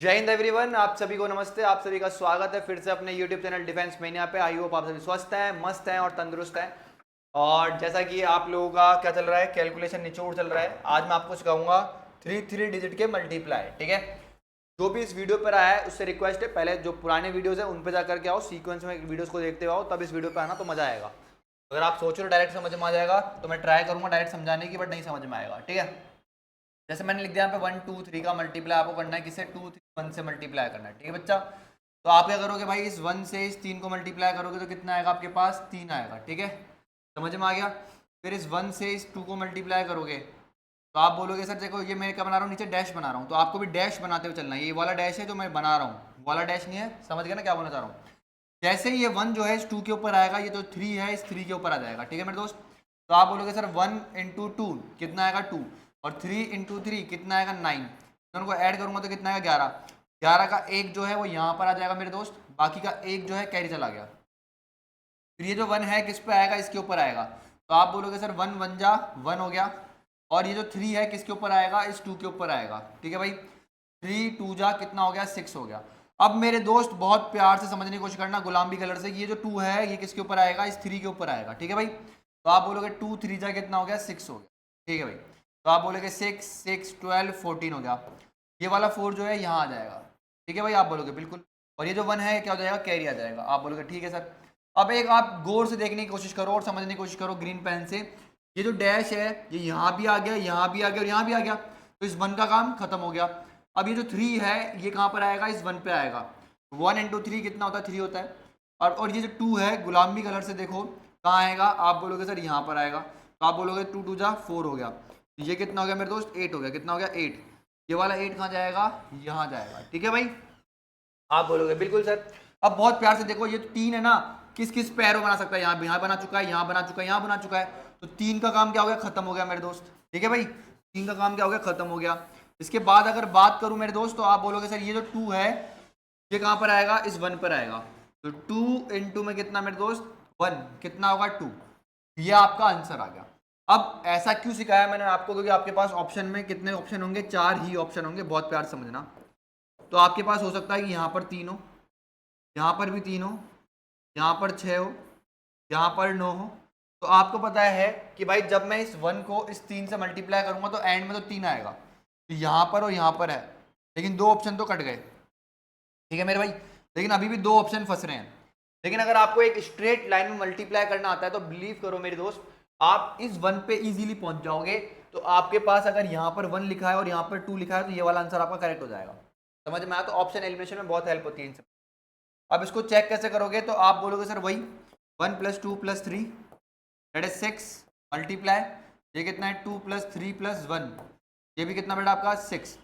जय हिंद एवरीवन, आप सभी को नमस्ते। आप सभी का स्वागत है फिर से अपने YouTube चैनल डिफेंस मैनिया पे। आई होप आप सभी स्वस्थ हैं, मस्त हैं और तंदुरुस्त हैं। और जैसा कि आप लोगों का क्या चल रहा है, कैलकुलेशन निचोड़ चल रहा है। आज मैं आपको सिखाऊंगा थ्री डिजिट के मल्टीप्लाई। ठीक है, जो भी इस वीडियो पर आया है उससे रिक्वेस्ट है, पहले जो पुराने वीडियोस है उन पर जाकर के आओ, सीक्वेंस में वीडियोस को देखते हुए आओ, तब इस वीडियो पर आना तो मजा आएगा। अगर आप सोच रहे हो डायरेक्ट समझ में आ जाएगा तो मैं ट्राई करूंगा डायरेक्ट समझाने की, बट नहीं समझ में आएगा। ठीक है, जैसे मैंने लिख दिया यहाँ पे 1 2 3 का मल्टीप्लाई आपको करना है, किससे 2 3 1 से मल्टीप्लाई करना है। ठीक है बच्चा, तो आप क्या करोगे भाई, इस 1 से इस 3 को मल्टीप्लाई करोगे तो कितना आएगा आपके पास, 3 आएगा। ठीक है, समझ में आ गया। फिर इस 1 से इस 2 को मल्टीप्लाई करोगे तो आप बोलोगे सर देखो ये मैं क्या बना रहा हूँ, नीचे डैश बना रहा हूँ, तो आपको भी डैश बनाते हुए चलना है। ये वाला डैश है जो मैं बना रहा हूँ, वाला डैश नहीं है। समझ गया ना क्या बोलना चाह रहा हूँ। जैसे ये 1 जो है इस 2 के ऊपर आएगा, ये जो 3 है इस 3 के ऊपर आ जाएगा। ठीक है मेरे दोस्त, तो आप बोलोगे सर 1 इंटू 2 कितना आएगा 2, और 3 इंटू 3 कितना आएगा 9। दोनों को ऐड करूंगा तो कितना आएगा 11। 11 का एक जो है वो यहाँ पर आ जाएगा मेरे दोस्त, बाकी का एक जो है कैरी चला गया। फिर ये जो 1 है किस पे आएगा, इसके ऊपर आएगा। तो आप बोलोगे सर 1 1 जा 1 हो गया, और ये जो 3 है किसके ऊपर आएगा, इस 2 के ऊपर आएगा। ठीक है भाई, 3 2 जा कितना हो गया 6 हो गया। अब मेरे दोस्त बहुत प्यार से समझने की कोशिश करना गुलामी कलर से, ये जो 2 है ये किसके ऊपर आएगा, इस 3 के ऊपर आएगा। ठीक है भाई, तो आप बोलोगे 2 3 जा कितना हो गया 6 हो गया। ठीक है भाई, तो आप बोलोगे 6 6 12 14 हो गया। ये वाला 4 जो है यहाँ आ जाएगा। ठीक है भाई, आप बोलोगे बिल्कुल। और ये जो 1 है क्या हो जाएगा, कैरी आ जाएगा। आप बोलोगे ठीक है सर। अब एक आप गौर से देखने की कोशिश करो और समझने की कोशिश करो ग्रीन पेन से। ये जो डैश है ये यहाँ भी आ गया, यहाँ भी आ गया और यहाँ भी आ गया, तो इस 1 का काम खत्म हो गया। अब ये जो 3 है ये कहाँ पर आएगा, इस 1 पे आएगा। 1 इंटू 3 कितना होता है, 3 होता है। और ये जो 2 है गुलाबी कलर से देखो कहाँ आएगा, आप बोलोगे सर यहाँ पर आएगा। तो आप बोलोगे 2 2 जा 4 हो गया। ये कितना हो गया मेरे दोस्त, 8 हो गया। कितना हो गया 8। ये वाला 8 कहाँ जाएगा, यहाँ जाएगा। ठीक है भाई, आप बोलोगे बिल्कुल सर। अब बहुत प्यार से देखो, ये 3 है ना, किस किस पे एरो बना सकता है, यहाँ बना चुका है, यहाँ बना चुका है, यहाँ बना चुका है। तो 3 का काम क्या हो गया, खत्म हो गया मेरे दोस्त। ठीक है भाई, 3 का काम क्या हो गया, खत्म हो गया। इसके बाद अगर बात करूं मेरे दोस्त तो आप बोलोगे सर ये जो 2 है ये कहां पर आएगा, इस 1 पर आएगा। तो 2 इंटू में कितना मेरे दोस्त 1, कितना होगा 2। ये आपका आंसर आ गया। अब ऐसा क्यों सिखाया मैंने आपको, क्योंकि आपके पास ऑप्शन में कितने ऑप्शन होंगे, 4 ही ऑप्शन होंगे। बहुत प्यार से समझना। तो आपके पास हो सकता है कि यहाँ पर 3 हो, यहाँ पर भी 3 हो, यहाँ पर 6 हो, यहाँ पर 9 हो। तो आपको पता है कि भाई जब मैं इस 1 को इस 3 से मल्टीप्लाई करूंगा तो एंड में तो 3 आएगा। तो यहाँ पर और यहाँ पर है, लेकिन 2 ऑप्शन तो कट गए। ठीक है मेरे भाई, लेकिन अभी भी 2 ऑप्शन फंस रहे हैं। लेकिन अगर आपको एक स्ट्रेट लाइन में मल्टीप्लाई करना आता है तो बिलीव करो मेरे दोस्त, आप इस 1 पे इजीली पहुंच जाओगे। तो आपके पास अगर यहाँ पर 1 लिखा है और यहाँ पर 2 लिखा है तो ये वाला आंसर आपका करेक्ट हो जाएगा। समझ में आया, तो ऑप्शन एलिमिनेशन में बहुत हेल्प होती है इनसे। अब इसको चेक कैसे करोगे, तो आप बोलोगे सर वही 1 + 2 + 3 दैट इज 6 मल्टीप्लाई, ये कितना है 2 + 3 + 1, ये भी कितना बेटा आपका 6।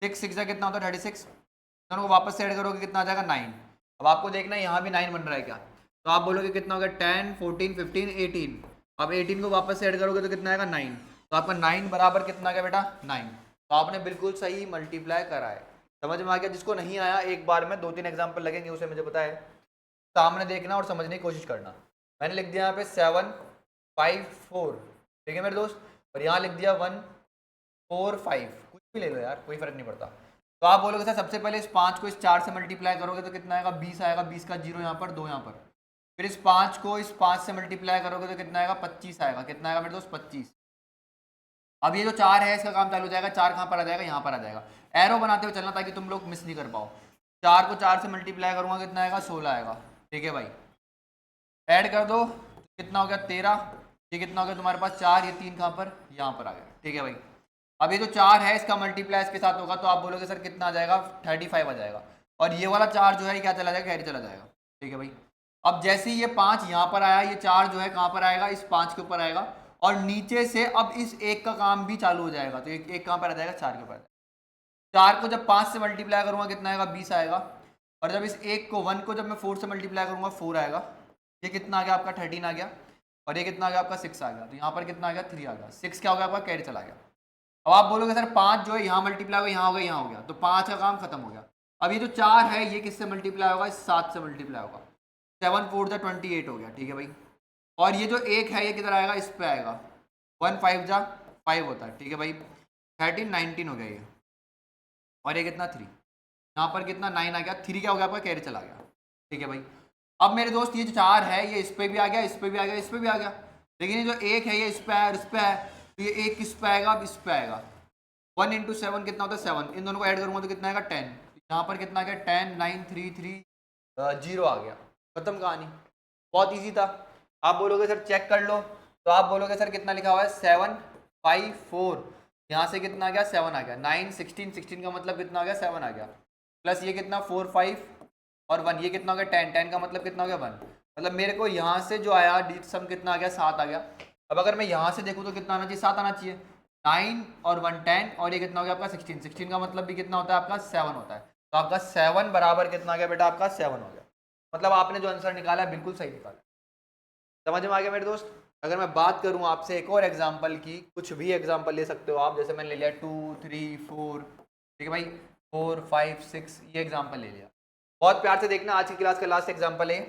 6 6 का कितना होता है 36। दोनों को वापस से ऐड करोगे कितना आ जाएगा 9। अब आपको देखना है यहाँ भी 9 बन रहा है क्या, तो आप बोलोगे कितना होगा 10 14 15 18। अब 18 को वापस से ऐड करोगे तो कितना आएगा 9। तो आपका 9 बराबर कितना आ गया बेटा 9। तो आपने बिल्कुल सही मल्टीप्लाई करा है। समझ में आ गया। जिसको नहीं आया एक बार में 2 3 एग्जाम्पल लगेंगे, उसे मुझे पता है, सामने देखना और समझने की कोशिश करना। मैंने लिख दिया यहाँ पे 7 5 4। ठीक है मेरे दोस्त, और यहाँ लिख दिया 1 4 5, कुछ भी ले लो यार, कोई फर्क नहीं पड़ता। तो आप बोलोगे सर सबसे पहले इस 5 को इस 4 से मल्टीप्लाई करोगे तो कितना आएगा 20 आएगा। 20 का 0 यहाँ पर 2 यहाँ पर। फिर इस 5 को इस 5 से मल्टीप्लाई करोगे तो कितना आएगा 25 आएगा। कितना आएगा मेरे दोस्त 25। अब ये जो 4 है इसका काम चालू हो जाएगा। 4 कहाँ पर आ जाएगा, यहाँ पर आ जाएगा। एरो बनाते हुए चलना ताकि तुम लोग मिस नहीं कर पाओ। 4 को 4 से मल्टीप्लाई करूंगा कितना आएगा 16 आएगा। ठीक है भाई, ऐड कर दो कितना हो गया 13। ये कितना हो गया तुम्हारे पास 4, ये 3 कहाँ पर, यहाँ पर आ गया। ठीक है भाई, अब ये जो 4 है इसका मल्टीप्लाई इसके साथ होगा तो आप बोलोगे सर कितना आ जाएगा 35 आ जाएगा। और ये वाला 4 जो है ये क्या चला जाएगा, कैरी चला जाएगा। ठीक है भाई, अब जैसे ही ये 5 यहाँ पर आया, ये 4 जो है कहाँ पर आएगा, इस 5 के ऊपर आएगा। और नीचे से अब इस 1 का काम भी चालू हो जाएगा। तो एक कहाँ पर आ जाएगा 4 के ऊपर। 4 को जब 5 से मल्टीप्लाई करूंगा कितना आएगा 20 आएगा। और जब इस 1 को 1 को जब मैं 4 से मल्टीप्लाई करूंगा 4 आएगा। ये कितना आ गया आपका 13 आ गया। और ये कितना आ गया आपका 6 आ गया। तो यहाँ पर कितना आ गया 3 आ गया। 6 क्या हो गया आपका, कैरी चला गया। अब आप बोलोगे सर 5 जो है यहाँ मल्टीप्लाई होगा, यहाँ हो गया, यहाँ हो गया, तो 5 का काम खत्म हो गया। अब ये जो 4 है ये किससे मल्टीप्लाई होगा, इस 7 से मल्टीप्लाई होगा। 7 4 28 हो गया। ठीक है भाई, और ये जो 1 है ये किधर आएगा, इस पे आएगा। 1 5 जा 5 होता है। ठीक है भाई, 13 19 हो गया ये। और ये कितना 3, यहाँ पर कितना 9 आ गया, 3 क्या हो गया आपका, कैरी चला गया। ठीक है भाई। अब मेरे दोस्त ये जो 4 है ये इस पे भी आ गया, इस पे भी आ गया, इस पे भी आ गया, लेकिन ये जो 1 है ये इस पे है और इस पे है, तो ये 1 किस पे आएगा, अब इस पे आएगा। 1 इंटू 7 कितना होता है 7, इन दोनों को ऐड करूंगा तो कितना आएगा 10, यहाँ पर कितना आ गया 10, 9, 3, 3, 0 आ गया, खत्म कहानी। बहुत ईजी था। आप बोलोगे सर चेक कर लो, तो आप बोलोगे सर कितना लिखा हुआ है 7, 5, 4, यहाँ से कितना आ गया 7 आ गया, 9, 16, 16 का मतलब कितना आ गया 7 आ गया, प्लस ये कितना 4, 5 और 1, ये कितना हो गया 10, 10 का मतलब कितना हो गया 1, मतलब मेरे को यहाँ से जो आया डिजिट सम कितना आ गया 7 आ गया। अब अगर मैं यहाँ से देखूँ तो कितना आना चाहिए, 7 आना चाहिए, 9 और 1 10 और ये कितना हो गया आपका 16, 16 का मतलब भी कितना होता है आपका 7 होता है, तो आपका 7 बराबर कितना आ गया बेटा आपका 7 हो गया। मतलब आपने जो आंसर निकाला है बिल्कुल सही निकाला। समझ में आ गया मेरे दोस्त। अगर मैं बात करूं आपसे एक और एग्जांपल की, कुछ भी एग्जांपल ले सकते हो आप, जैसे मैंने ले लिया 2, 3, 4, ठीक है भाई, 4, 5, 6, ये एग्जांपल ले लिया। बहुत प्यार से देखना, आज की क्लास का लास्ट एग्जांपल है,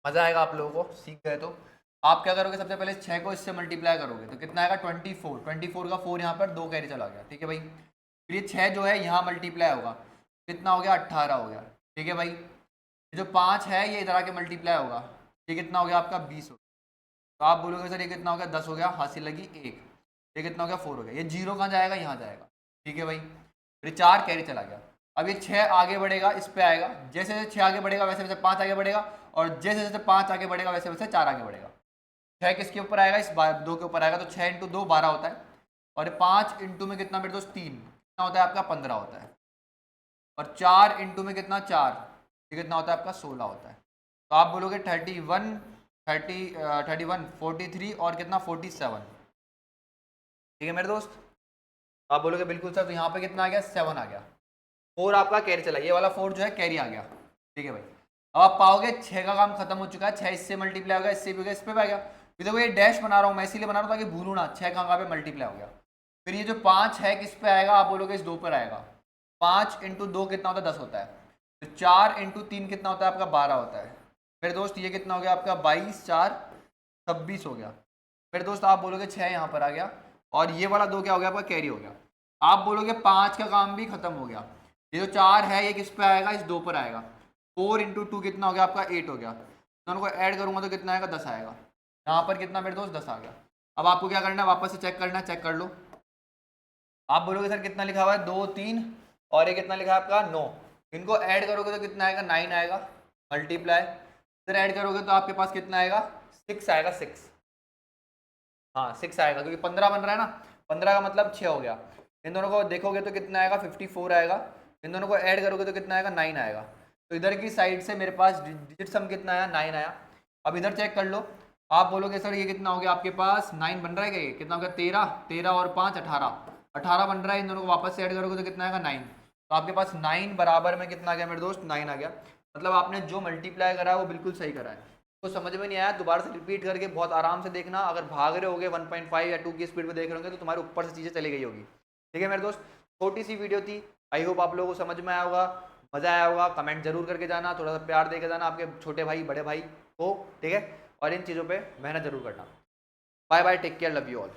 मजा आएगा आप लोगों को, सीख गए तो। आप क्या करोगे, सबसे पहले 6 को इससे मल्टीप्लाई करोगे तो कितना आएगा 24, 24 का 4 यहाँ पर 2 कैरी चला गया, ठीक है भाई। फिर ये 6 जो है यहाँ मल्टीप्लाई होगा, कितना हो गया 18 हो गया, ठीक है भाई। ये जो 5 है ये इधर आके मल्टीप्लाई होगा, ये कितना हो गया आपका 20 हो गया। तो आप बोलोगे सर ये कितना हो गया 10 हो गया, हासिल लगी 1, ये कितना हो गया 4 हो गया, ये 0 कहाँ जाएगा, यहाँ जाएगा, ठीक है भाई। फिर 4 कैरी चला गया। अब ये 6 आगे बढ़ेगा, इस पे आएगा, जैसे जैसे 6 आगे बढ़ेगा वैसे वैसे 5 आगे बढ़ेगा, और जैसे जैसे 5 आगे बढ़ेगा वैसे वैसे 4 आगे बढ़ेगा। 6 किसके ऊपर आएगा, इस 2 के ऊपर आएगा, तो 6 इंटू 2 12 होता है, और 5 इंटू में कितना मेरे दोस्त 3 कितना होता है आपका 15 होता है, और 4 इंटू में कितना 4, ये कितना होता है आपका 16 होता है। तो आप बोलोगे 31, 31, 43 और कितना 47, ठीक है मेरे दोस्त। आप बोलोगे बिल्कुल सर, तो यहाँ पे कितना आ गया 7 आ गया, 4 आपका कैरी चला, ये वाला 4 जो है कैरी आ गया, ठीक है भाई। अब आप पाओगे 6 का काम खत्म हो चुका है, 6 इससे मल्टीप्लाई हो गया, इससे भी हो गया, इस पे भी आ गया। फिर देखो ये डैश बना रहा हूँ मैं, इसीलिए बना रहा हूँ ताकि भूलूँ ना, 6 कहाँ पे मल्टीप्लाई हो गया। फिर ये जो 5 है किस पे आएगा, आप बोलोगे इस 2 पर आएगा, 5 इंटू 2 कितना होता है 10 होता है, तो 4 इंटू 3 कितना होता है आपका 12 होता है। फिर दोस्त ये कितना हो गया आपका 22, 4, 26 हो गया। फिर दोस्त आप बोलोगे 6 यहाँ पर आ गया, और ये वाला 2 क्या हो गया आपका कैरी हो गया। आप बोलोगे 5 का काम भी खत्म हो गया, ये जो 4 है ये किस पे आएगा, इस 2 पर आएगा, 4 इंटू 2 कितना हो गया आपका 8 हो गया, दोनों को ऐड करूंगा तो कितना आएगा 10 आएगा, यहाँ पर कितना मेरे दोस्त 10 आ गया। अब आपको क्या करना है, वापस से चेक करना है, चेक कर लो। आप बोलोगे सर कितना लिखा हुआ है 2, 3 और ये कितना लिखा है आपका 9, इनको ऐड करोगे तो कितना आएगा 9 आएगा, मल्टीप्लाई इधर ऐड करोगे तो आपके पास कितना आएगा 6 आएगा, 6, हाँ 6 आएगा, क्योंकि 15 बन रहा है ना, 15 का मतलब 6 हो गया। इन दोनों को देखोगे तो कितना आएगा 54 आएगा, इन दोनों को ऐड करोगे तो कितना आएगा 9 आएगा। तो इधर की साइड से मेरे पास डिजिट सम कितना आया 9 आया। अब इधर चेक कर लो, आप बोलोगे सर ये कितना हो गया आपके पास 9 बन रहा है क्या, ये कितना हो गया 13, 13 और 5 18, 18 बन रहा है, इन दोनों को वापस से ऐड करोगे तो कितना आएगा 9, तो आपके पास 9 बराबर में कितना आ गया मेरे दोस्त 9 आ गया। मतलब आपने जो मल्टीप्लाई करा है वो बिल्कुल सही करा है। तो समझ में नहीं आया दोबारा से रिपीट करके बहुत आराम से देखना, अगर भाग रहे होगे 1.5 या 2 की स्पीड में देख रहे होंगे तो तुम्हारे ऊपर से चीज़ें चली गई होगी। ठीक है मेरे दोस्त, छोटी सी वीडियो थी, आई होप आप लोगों को समझ में आया होगा, मज़ा आया होगा। कमेंट जरूर करके जाना, थोड़ा सा प्यार दे के जाना आपके छोटे भाई बड़े भाई को, ठीक है, और इन चीज़ों पर मेहनत जरूर करना। Bye bye, take care, love you all.